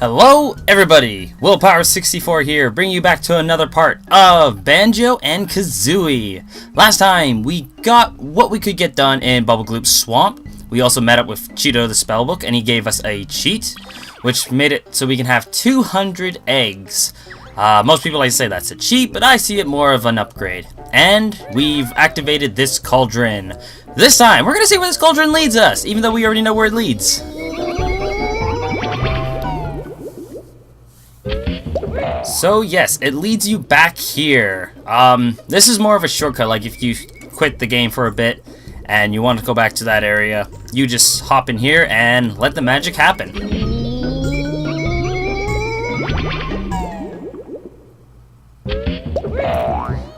Hello everybody, Willpower64 here, bringing you back to another part of Banjo and Kazooie. Last time we got what we could get done in Bubble Gloop's swamp. We also met up with Cheeto the Spellbook and he gave us a cheat, which made it so we can have 200 eggs. Most people like to say that's a cheat, but I see it more of an upgrade. And we've activated this cauldron. This time, we're gonna see where this cauldron leads us, even though we already know where it leads. So yes, it leads you back here. This is more of a shortcut, like if you quit the game for a bit and you want to go back to that area, you just hop in here and let the magic happen.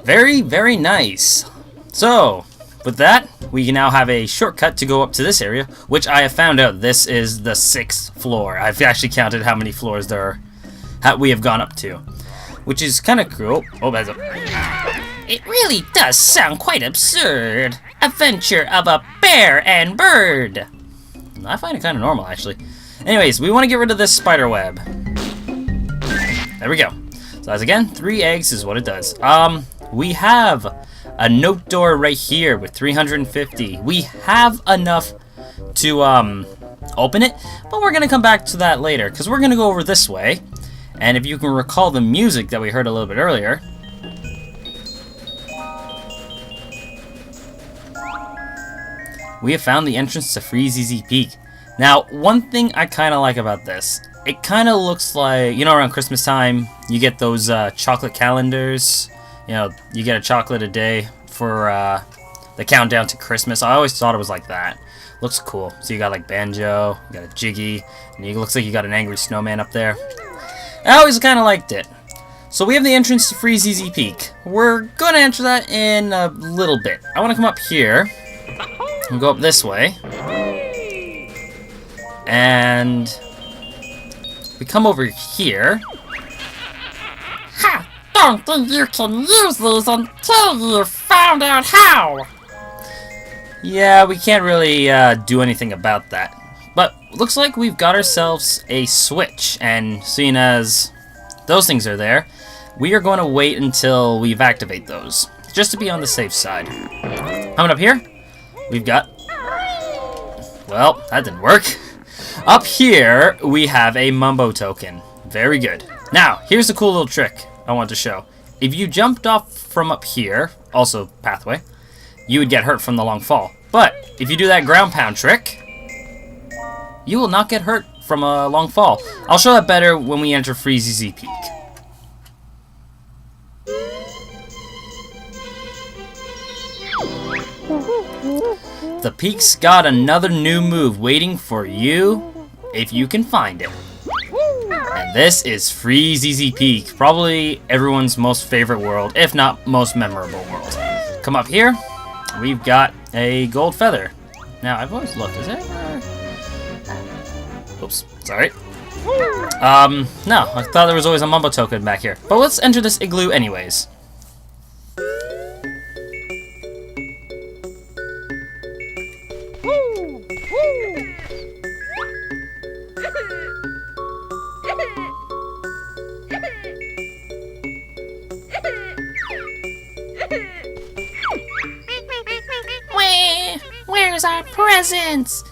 Very, very nice. So, with that, we now have a shortcut to go up to this area, which I have found out this is the 6th floor. I've actually counted how many floors there are, we have gone up to, which is kind of cool. Oh, that's a... It really does sound quite absurd. Adventure of a bear and bird. I find it kind of normal, actually. Anyways, we want to get rid of this spider web. There we go. So as again, 3 eggs is what it does. We have a note door right here with 350. We have enough to open it, but we're gonna come back to that later because we're gonna go over this way. And if you can recall the music that we heard a little bit earlier, we have found the entrance to Freezy Peak. Now, one thing I kind of like about this, it kind of looks like, you know, around Christmas time, you get those chocolate calendars. You know, you get a chocolate a day for the countdown to Christmas. I always thought it was like that. Looks cool. So you got like Banjo, you got a Jiggy, and it looks like you got an angry snowman up there. I always kind of liked it. So we have the entrance to Freezy Peak. We're going to enter that in a little bit. I want to come up here and go up this way. And we come over here. Ha! Don't think you can use these until you've found out how! Yeah, we can't really do anything about that. But looks like we've got ourselves a switch, and seeing as those things are there, we are going to wait until we've activated those, just to be on the safe side. Coming up here, we've got... Well, that didn't work. Up here, we have a Mumbo token. Very good. Now, here's a cool little trick I want to show. If you jumped off from up here, also pathway, you would get hurt from the long fall. But if you do that ground pound trick, you will not get hurt from a long fall. I'll show that better when we enter Freezy Peak. The peak's got another new move waiting for you if you can find it. And this is Freezy Peak, probably everyone's most favorite world, if not most memorable world. Come up here, we've got a gold feather. Now, I've always looked, is it? Oops, sorry. No, I thought there was always a Mumbo token back here. But let's enter this igloo anyways. Where's our presents?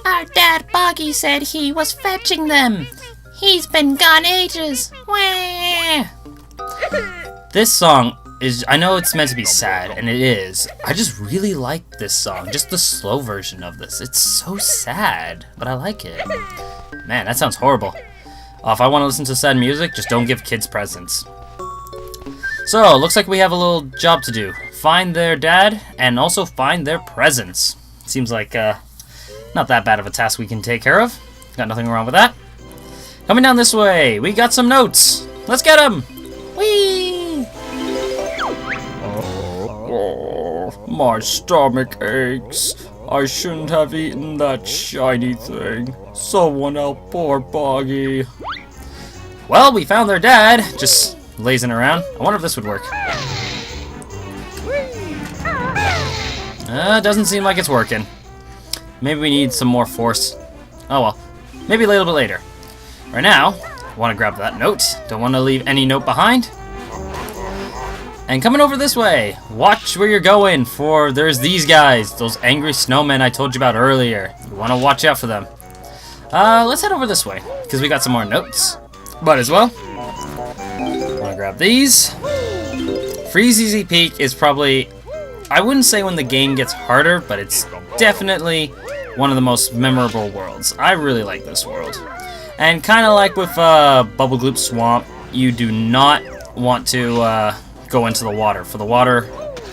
Our dad Boggy said he was fetching them. He's been gone ages. Wah! This song is, I know it's meant to be sad, and it is. I just really like this song, just the slow version of this. It's so sad, but I like it. Man, that sounds horrible. If I want to listen to sad music, just don't give kids presents. So, looks like we have a little job to do. Find their dad, and also find their presents. Seems like, not that bad of a task we can take care of. Got nothing wrong with that. Coming down this way, we got some notes. Let's get them! Whee! Oh, my stomach aches. I shouldn't have eaten that shiny thing. Someone help poor Boggy. Well, we found their dad, just lazing around. I wonder if this would work. Doesn't seem like it's working. Maybe we need some more force. Oh well. Maybe a little bit later. Right now, Want to grab that note. Don't want to leave any note behind. And coming over this way, watch where you're going, for there's these guys, those angry snowmen I told you about earlier. You want to watch out for them. Let's head over this way, because we got some more notes. But as well, want to grab these. Freeze Easy Peak is probably, I wouldn't say when the game gets harder, but it's definitely one of the most memorable worlds. I really like this world. And kind of like with Bubble Gloop Swamp, you do not want to go into the water, for the water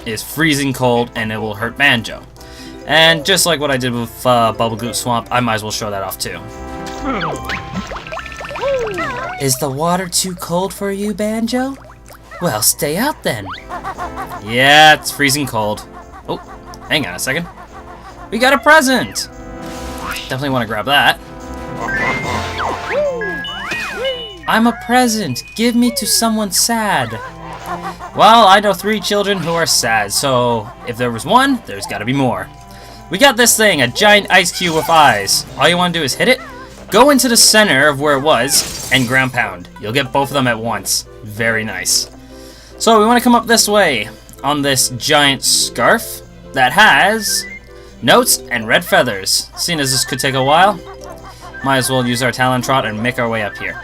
is freezing cold and it will hurt Banjo. And just like what I did with Bubble Gloop Swamp, I might as well show that off too. Is the water too cold for you, Banjo? Well, stay out then. Yeah, it's freezing cold. Oh, hang on a second. We got a present! Definitely want to grab that. I'm a present. Give me to someone sad. Well, I know 3 children who are sad, so if there was one, there's gotta be more. We got this thing, a giant ice cube with eyes. All you want to do is hit it, go into the center of where it was, and ground pound. You'll get both of them at once. Very nice. So we want to come up this way on this giant scarf that has notes and red feathers. Seeing as this could take a while, might as well use our Talon Trot and make our way up here.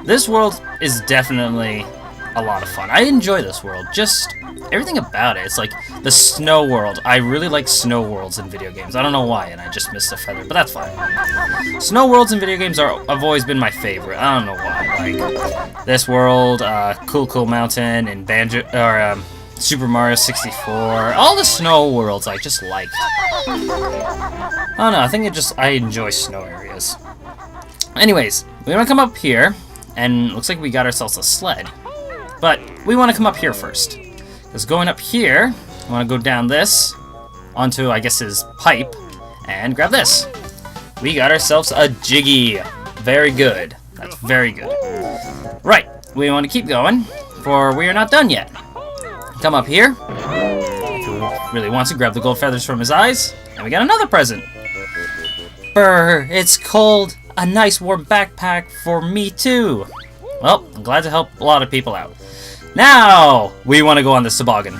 This world is definitely a lot of fun. I enjoy this world, just everything about it. It's like the snow world. I really like snow worlds in video games. I don't know why, and I just missed a feather, but that's fine. Snow worlds in video games have always been my favorite. I don't know why. Like this world, Cool Mountain, and Banjo or Super Mario 64. All the snow worlds I just like. I don't know. I think I enjoy snow areas. Anyways, we want to come up here, and looks like we got ourselves a sled. But we want to come up here first. Because going up here, I want to go down this, onto, I guess, his pipe, and grab this. We got ourselves a Jiggy. Very good. That's very good. Right, we want to keep going, for we are not done yet. Come up here. Who really wants to grab the gold feathers from his eyes, and we got another present. Brr, it's cold. A nice warm backpack for me too. Well, I'm glad to help a lot of people out. Now, we want to go on this toboggan.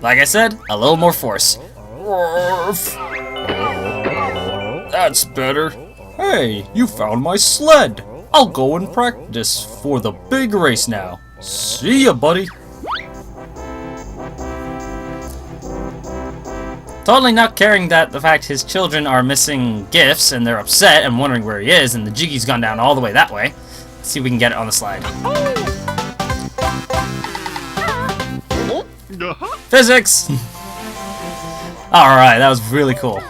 Like I said, a little more force. That's better. Hey, you found my sled. I'll go and practice for the big race now. See ya, buddy. Totally not caring that the fact his children are missing gifts and they're upset and wondering where he is, and the Jiggy's gone down all the way that way. Let's see if we can get it on the slide. Physics! Alright, that was really cool.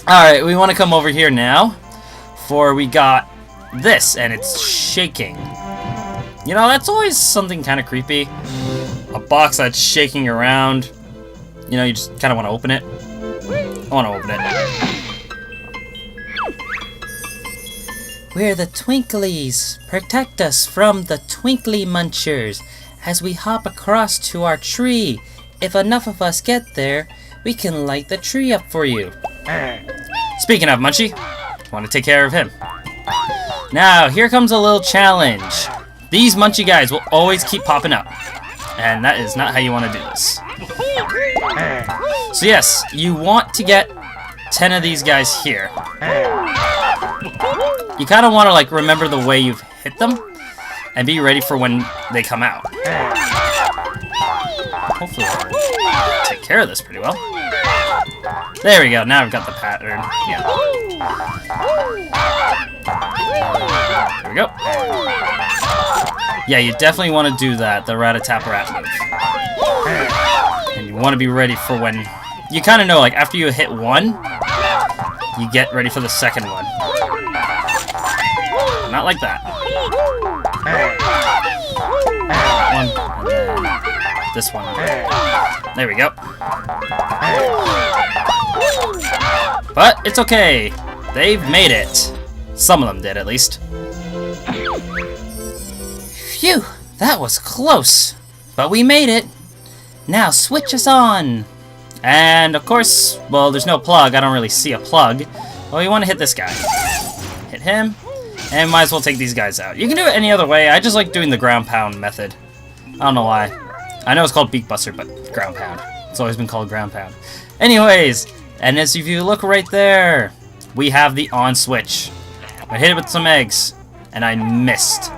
Alright, we want to come over here now, for we got this, and it's shaking. You know, that's always something kind of creepy. A box that's shaking around. You know, you just kind of want to open it. I want to open it. We're the Twinklies. Protect us from the Twinkly Munchers as we hop across to our tree. If enough of us get there, we can light the tree up for you. Speaking of Munchie, want to take care of him. Now, here comes a little challenge. These Munchie guys will always keep popping up. And that is not how you want to do this. So yes, you want to get 10 of these guys here. You kind of want to like remember the way you've hit them and be ready for when they come out. Hopefully I'll take care of this pretty well. There we go, now I've got the pattern. Yeah. There we go. Yeah, you definitely want to do that, the rat-a-tap-rat move. And you want to be ready for when... You kind of know, like, after you hit one, you get ready for the second one. Not like that. One, and then this one. There we go. But it's okay. They've made it. Some of them did, at least. Phew, that was close. But we made it. Now switch us on. And, of course, well, there's no plug. I don't really see a plug. Well, we want to hit this guy. Hit him. And might as well take these guys out. You can do it any other way. I just like doing the ground pound method. I don't know why. I know it's called Beak Buster, but ground pound. It's always been called ground pound. Anyways, and as if you look right there, we have the on switch. I hit it with some eggs, and I missed.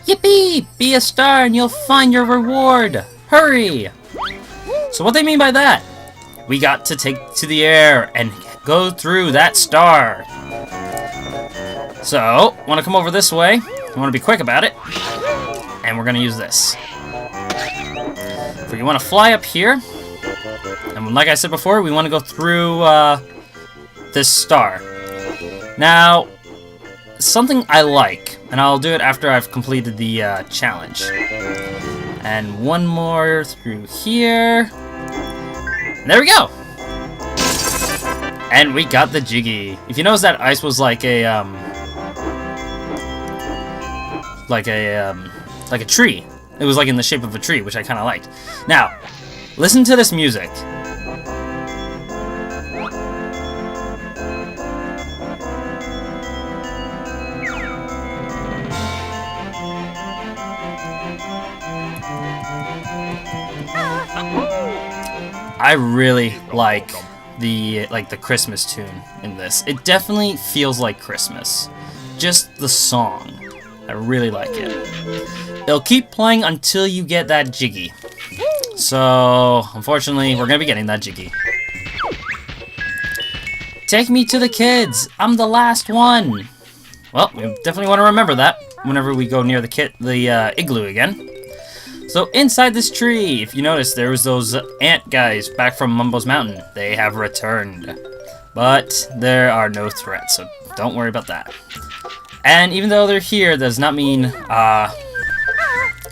Yippee! Be a star and you'll find your reward! Hurry! So what they mean by that? We got to take to the air and go through that star. So, want to come over this way. You want to be quick about it. And we're going to use this. So you want to fly up here. And like I said before, we want to go through this star. Now, something I like, and I'll do it after I've completed the challenge. And one more through here. And there we go! And we got the Jiggy. If you notice that ice was like a tree. It was like in the shape of a tree, which I kind of liked. Now, listen to this music. I really like the Christmas tune in this. It definitely feels like Christmas. Just the song. I really like it. It'll keep playing until you get that Jiggy. So, unfortunately, we're gonna be getting that Jiggy. Take me to the kids! I'm the last one! Well, we definitely want to remember that whenever we go near the igloo again. So inside this tree, if you notice, there was those ant guys back from Mumbo's Mountain. They have returned. But there are no threats, so don't worry about that. And even though they're here, does not mean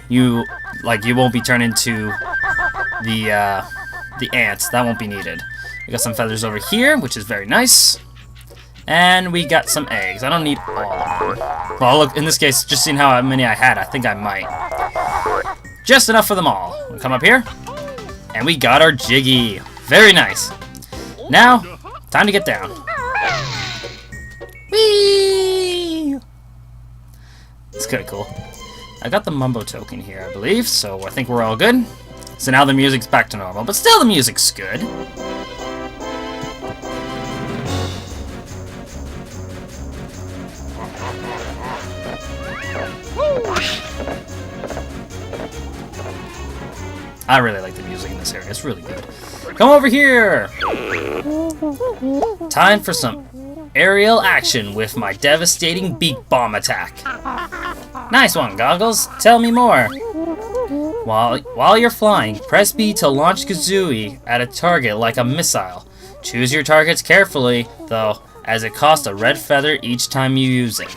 you won't be turned into the ants. That won't be needed. We got some feathers over here, which is very nice. And we got some eggs. I don't need all of them. Well, look, in this case, just seeing how many I had, I think I might. Just enough for them all. We'll come up here. And we got our Jiggy. Very nice. Now, time to get down. Whee! It's kind of cool. I got the Mumbo token here, I believe, so I think we're all good. So now the music's back to normal, but still the music's good. I really like the music in this area. It's really good. Come over here! Time for some aerial action with my devastating beak bomb attack. Nice one, Goggles. Tell me more. While you're flying, press B to launch Kazooie at a target like a missile. Choose your targets carefully, though, as it costs a red feather each time you use it.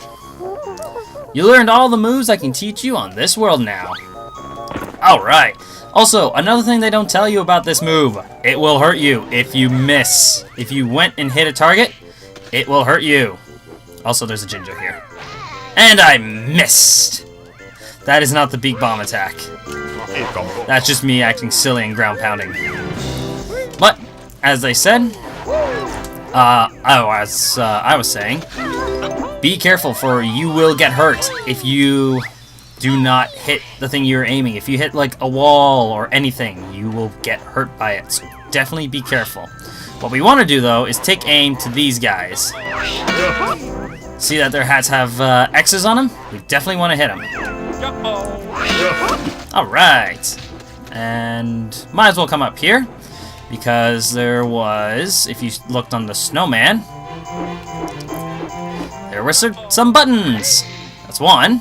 You learned all the moves I can teach you on this world now. Alright. Also, another thing they don't tell you about this move. It will hurt you if you miss. If you went and hit a target, it will hurt you. Also, there's a ginger here. And I missed! That is not the beak bomb attack. That's just me acting silly and ground pounding. But, as they said, I was saying, be careful for you will get hurt if you do not hit the thing you're aiming. If you hit like a wall or anything, you will get hurt by it. So definitely be careful. What we want to do though is take aim to these guys. See that their hats have X's on them? We definitely want to hit them. Alright. And might as well come up here. Because there was, if you looked on the snowman, there were some buttons. That's one.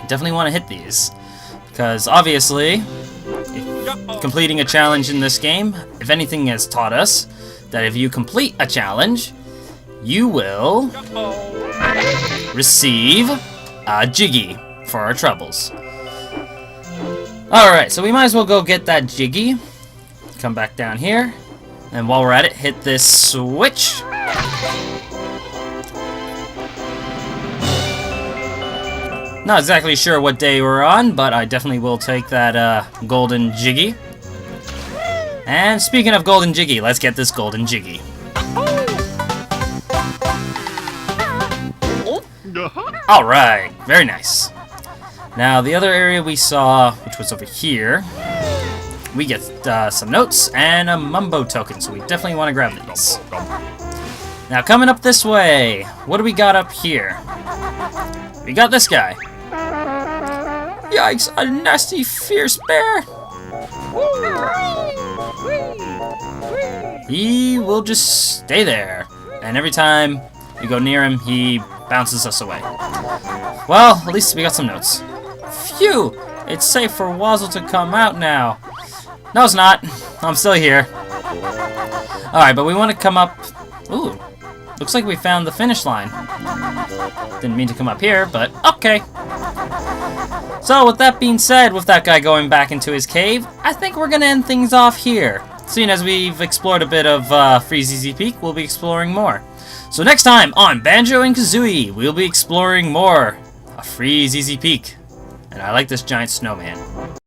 Definitely want to hit these. Because obviously, completing a challenge in this game, if anything has taught us, that if you complete a challenge, you will receive a Jiggy for our troubles. Alright, so we might as well go get that Jiggy. Come back down here. And while we're at it, hit this switch. Not exactly sure what day we're on, but I definitely will take that golden Jiggy. And speaking of golden Jiggy, let's get this golden Jiggy. Alright, very nice. Now, the other area we saw, which was over here, we get some notes and a Mumbo token, so we definitely want to grab these. Now, coming up this way, what do we got up here? We got this guy. Yikes, a nasty, fierce bear! He will just stay there, and every time we go near him, he bounces us away. Well, at least we got some notes. Phew! It's safe for Wazzle to come out now. No, it's not. I'm still here. Alright, but we want to come up... Ooh, looks like we found the finish line. Didn't mean to come up here, but okay. So, with that being said, with that guy going back into his cave, I think we're going to end things off here. Seeing as we've explored a bit of Free ZZ Peak, we'll be exploring more. So next time on Banjo and Kazooie, we'll be exploring more of Free ZZ Peak. And I like this giant snowman.